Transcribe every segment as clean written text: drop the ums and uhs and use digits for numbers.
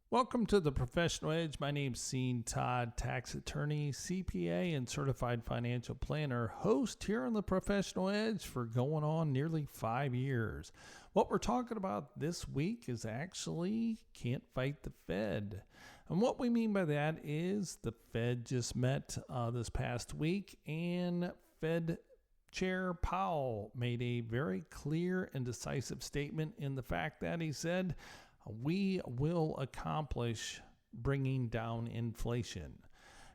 Welcome to the Professional Edge. My name's Sean Todd, tax attorney, CPA, and certified financial planner, host here on the Professional Edge for going on nearly 5 years. What we're talking about this week is actually can't fight the Fed. And what we mean by that is the Fed just met this past week, and Fed Chair Powell made a very clear and decisive statement in the fact that he said, we will accomplish bringing down inflation.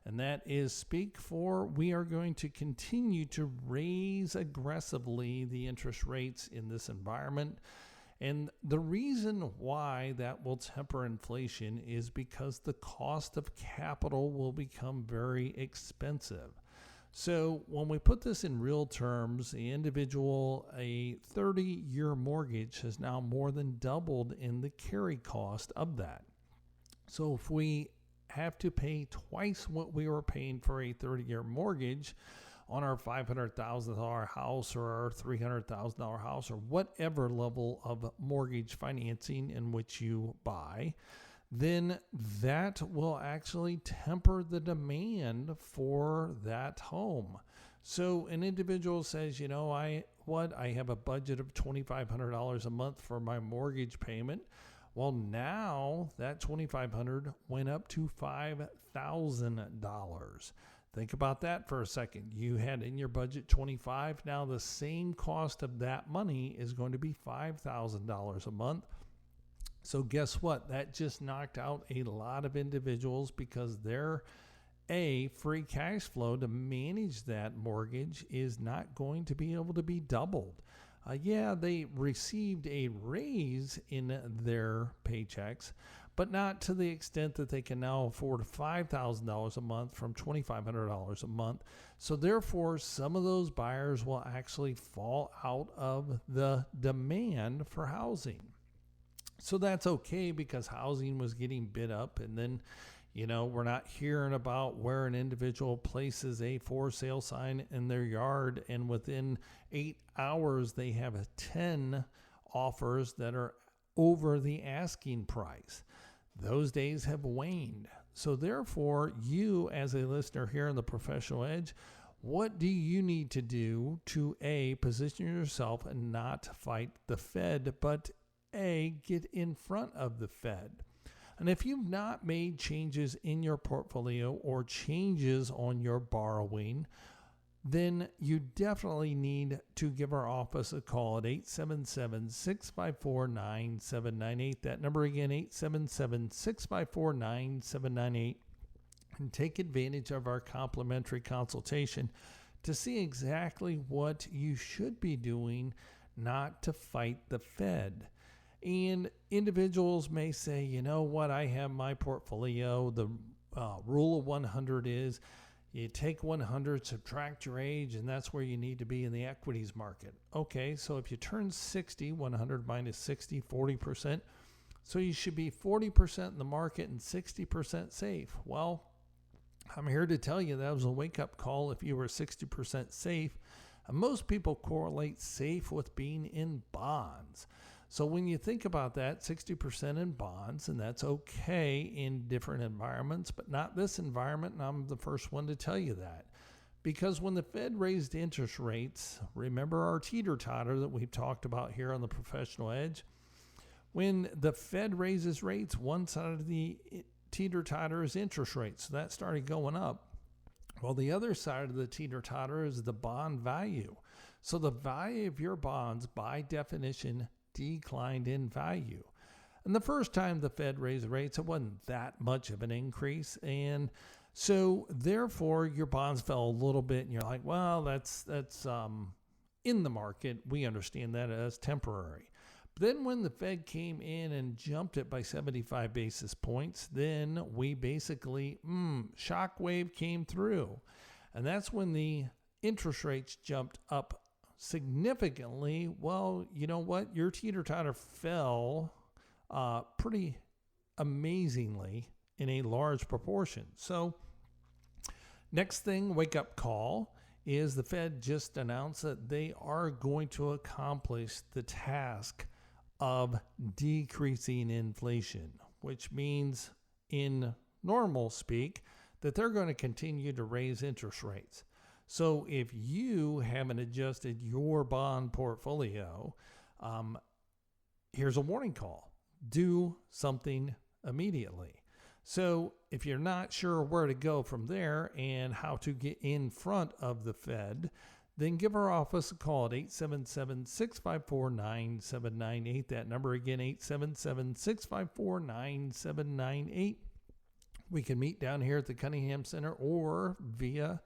And that is speak for we are going to continue to raise aggressively the interest rates in this environment. And the reason why that will temper inflation is because the cost of capital will become very expensive. So when we put this in real terms, the individual, a 30-year mortgage has now more than doubled in the carry cost of that. So if we have to pay twice what we were paying for a 30-year mortgage on our $500,000 house or our $300,000 house or whatever level of mortgage financing in which you buy, then that will actually temper the demand for that home. So an individual says, I have a budget of $2,500 a month for my mortgage payment. Well, now that $2,500 went up to $5,000. Think about that for a second. You had in your budget $25,000. Now the same cost of that money is going to be $5,000 a month. So guess what? That just knocked out a lot of individuals because their free cash flow to manage that mortgage is not going to be able to be doubled. They received a raise in their paychecks, but not to the extent that they can now afford $5,000 a month from $2,500 a month. So therefore, some of those buyers will actually fall out of the demand for housing. So that's okay because housing was getting bid up, and then, we're not hearing about where an individual places a for sale sign in their yard, and within 8 hours they have 10 offers that are over the asking price. Those days have waned. So therefore, you as a listener here on the Professional Edge, what do you need to do to position yourself and not fight the Fed, but get in front of the Fed? And if you've not made changes in your portfolio or changes on your borrowing, then you definitely need to give our office a call at 877-654-9798. That number again, 877-654-9798. And take advantage of our complimentary consultation to see exactly what you should be doing not to fight the Fed. And individuals may say, I have my portfolio. The rule of 100 is you take 100, subtract your age, and that's where you need to be in the equities market. Okay, so if you turn 60, 100 minus 60, 40%. So you should be 40% in the market and 60% safe. Well, I'm here to tell you that was a wake-up call if you were 60% safe. And most people correlate safe with being in bonds. So when you think about that, 60% in bonds, and that's okay in different environments, but not this environment, and I'm the first one to tell you that. Because when the Fed raised interest rates, remember our teeter-totter that we've talked about here on the Professional Edge? When the Fed raises rates, one side of the teeter-totter is interest rates, so that started going up. Well, the other side of the teeter-totter is the bond value. So the value of your bonds, by definition, declined in value. And the first time the Fed raised rates, it wasn't that much of an increase. And so therefore your bonds fell a little bit, and you're like, well, that's in the market. We understand that as temporary. But then when the Fed came in and jumped it by 75 basis points, then we basically, shockwave came through. And that's when the interest rates jumped up significantly. Well, you know what? Your teeter-totter fell pretty amazingly in a large proportion. So next thing, wake up call, is the Fed just announced that they are going to accomplish the task of decreasing inflation. which means in normal speak that they're going to continue to raise interest rates. So if you haven't adjusted your bond portfolio, here's a warning call. Do something immediately. So if you're not sure where to go from there and how to get in front of the Fed, then give our office a call at 877-654-9798. That number again, 877-654-9798. We can meet down here at the Cunningham Center or via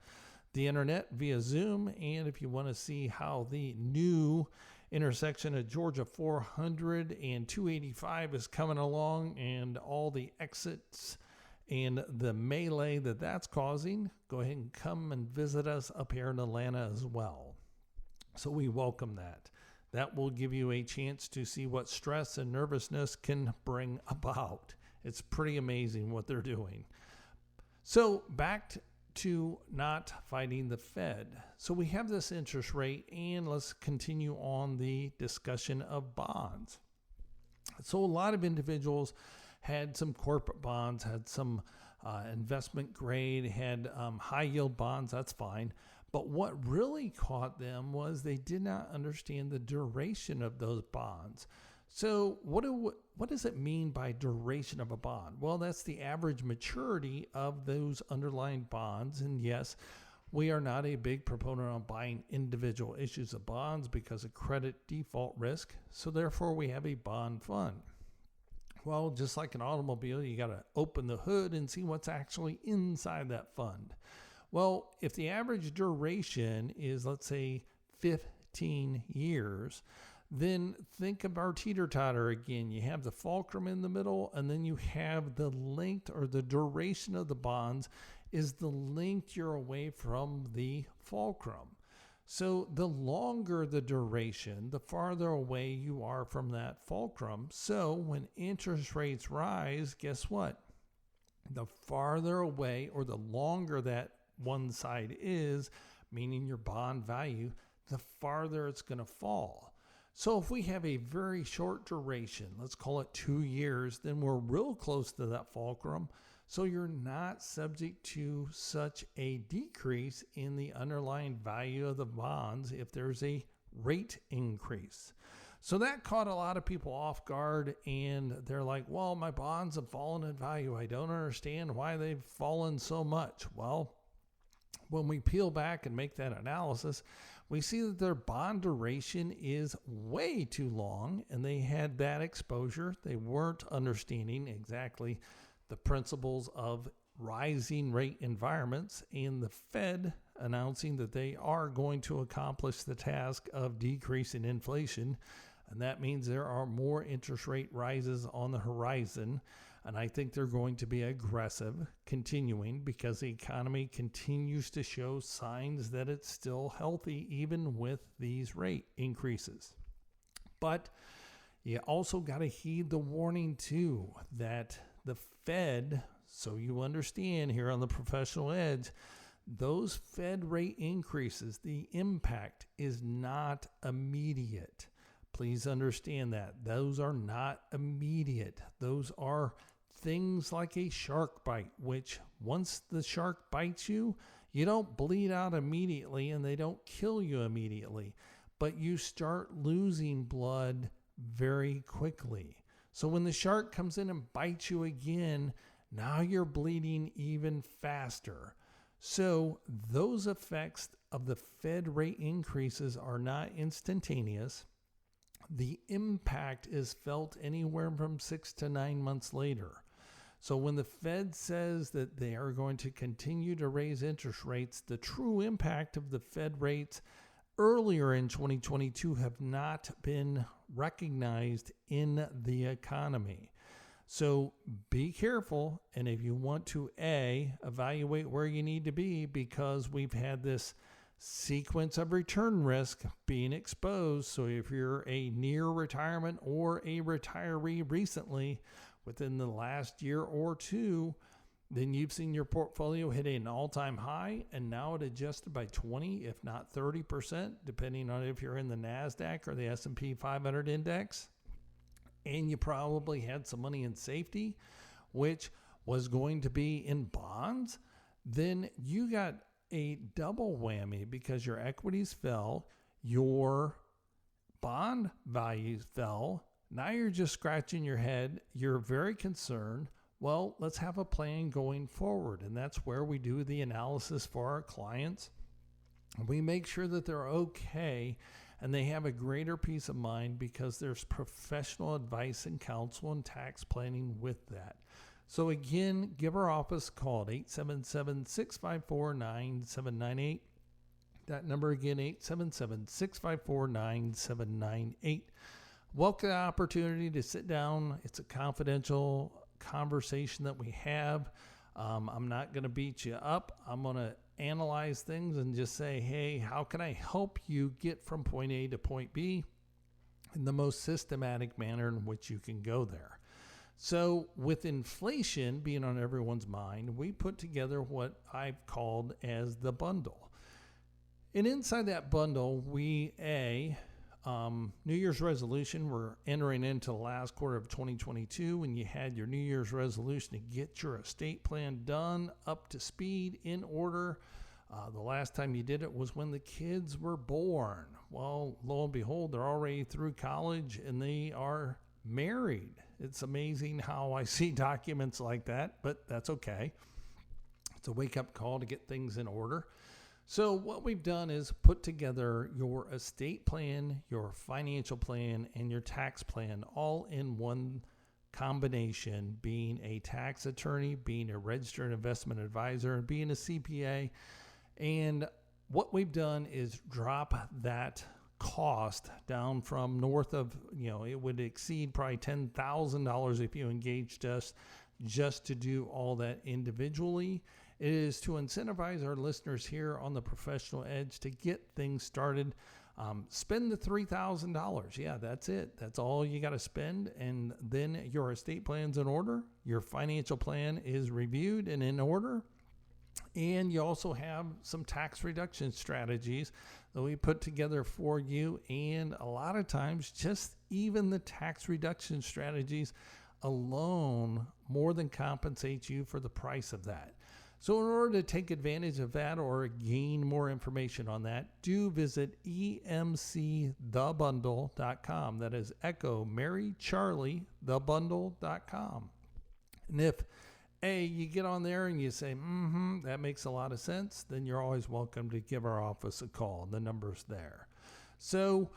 the internet, via Zoom. And if you want to see how the new intersection of Georgia 400 and 285 is coming along and all the exits and the melee that's causing, go ahead and come and visit us up here in Atlanta as well. So we welcome that. That will give you a chance to see what stress and nervousness can bring about. It's pretty amazing what they're doing. So back to not fighting the Fed. So we have this interest rate, and let's continue on the discussion of bonds. So a lot of individuals had some corporate bonds, had some investment grade, had high yield bonds. That's fine. But what really caught them was they did not understand the duration of those bonds. So what does it mean by duration of a bond? Well, that's the average maturity of those underlying bonds. And yes, we are not a big proponent on buying individual issues of bonds because of credit default risk. So therefore, we have a bond fund. Well, just like an automobile, you got to open the hood and see what's actually inside that fund. Well, if the average duration is, let's say, 15 years, then think of our teeter-totter again. You have the fulcrum in the middle, and then you have the length or the duration of the bonds is the length you're away from the fulcrum. So the longer the duration, the farther away you are from that fulcrum. So when interest rates rise, guess what? The farther away or the longer that one side is, meaning your bond value, the farther it's going to fall. So if we have a very short duration, let's call it 2 years, then we're real close to that fulcrum. So you're not subject to such a decrease in the underlying value of the bonds if there's a rate increase. So that caught a lot of people off guard, and they're like, well, my bonds have fallen in value. I don't understand why they've fallen so much. Well, when we peel back and make that analysis, we see that their bond duration is way too long, and they had that exposure. They weren't understanding exactly the principles of rising rate environments, and the Fed announcing that they are going to accomplish the task of decreasing inflation. And that means there are more interest rate rises on the horizon. And I think they're going to be aggressive, continuing, because the economy continues to show signs that it's still healthy, even with these rate increases. But you also got to heed the warning, too, that the Fed, so you understand here on the Professional Edge, those Fed rate increases, the impact is not immediate. Please understand that. Those are not immediate. Those are things like a shark bite, which once the shark bites you, you don't bleed out immediately and they don't kill you immediately, but you start losing blood very quickly. So when the shark comes in and bites you again, now you're bleeding even faster. So those effects of the Fed rate increases are not instantaneous. The impact is felt anywhere from 6 to 9 months later. So when the Fed says that they are going to continue to raise interest rates, the true impact of the Fed rates earlier in 2022 have not been recognized in the economy. So be careful, and if you want to evaluate where you need to be, because we've had this sequence of return risk being exposed. So if you're a near retirement or a retiree recently within the last year or two, then you've seen your portfolio hit an all-time high, and now it adjusted by 20, if not 30%, depending on if you're in the NASDAQ or the S&P 500 index. and you probably had some money in safety, which was going to be in bonds, then you got a double whammy because your equities fell, your bond values fell. Now you're just scratching your head. You're very concerned. Well, let's have a plan going forward. And that's where we do the analysis for our clients. We make sure that they're okay and they have a greater peace of mind because there's professional advice and counsel and tax planning with that. So again, give our office a call at 877-654-9798. That number again, 877-654-9798. Welcome the opportunity to sit down. It's a confidential conversation that we have. I'm not going to beat you up. I'm going to analyze things and just say, hey, how can I help you get from point A to point B in the most systematic manner in which you can go there? So with inflation being on everyone's mind, we put together what I've called as the bundle. And inside that bundle, New Year's resolution, we're entering into the last quarter of 2022 when you had your New Year's resolution to get your estate plan done, up to speed, in order. The last time you did it was when the kids were born. Well, lo and behold, they're already through college and they are married. It's amazing how I see documents like that, but that's okay. It's a wake-up call to get things in order. So what we've done is put together your estate plan, your financial plan, and your tax plan all in one combination, being a tax attorney, being a registered investment advisor, and being a CPA. And what we've done is drop that cost down from north of, it would exceed probably $10,000 if you engaged us just to do all that individually. It is to incentivize our listeners here on the Professional Edge to get things started. Spend the $3,000. Yeah, that's it. That's all you got to spend. And then your estate plan's in order. Your financial plan is reviewed and in order. And you also have some tax reduction strategies that we put together for you. And a lot of times, just even the tax reduction strategies alone more than compensates you for the price of that. So in order to take advantage of that or gain more information on that, do visit emcthebundle.com. That is Echo Mary Charlie, thebundle.com. And if you get on there and you say, that makes a lot of sense, then you're always welcome to give our office a call. The number's there. So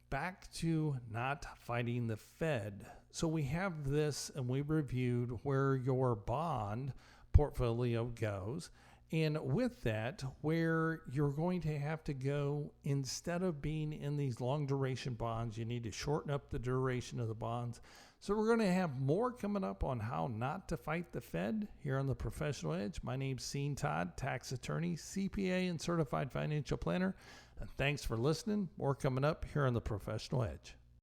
back to not fighting the Fed. So we have this and we reviewed where your bond portfolio goes. And with that, where you're going to have to go, instead of being in these long duration bonds, you need to shorten up the duration of the bonds. So we're going to have more coming up on how not to fight the Fed here on the Professional Edge. My name's Sean Todd, tax attorney, CPA, and certified financial planner. And thanks for listening. More coming up here on the Professional Edge.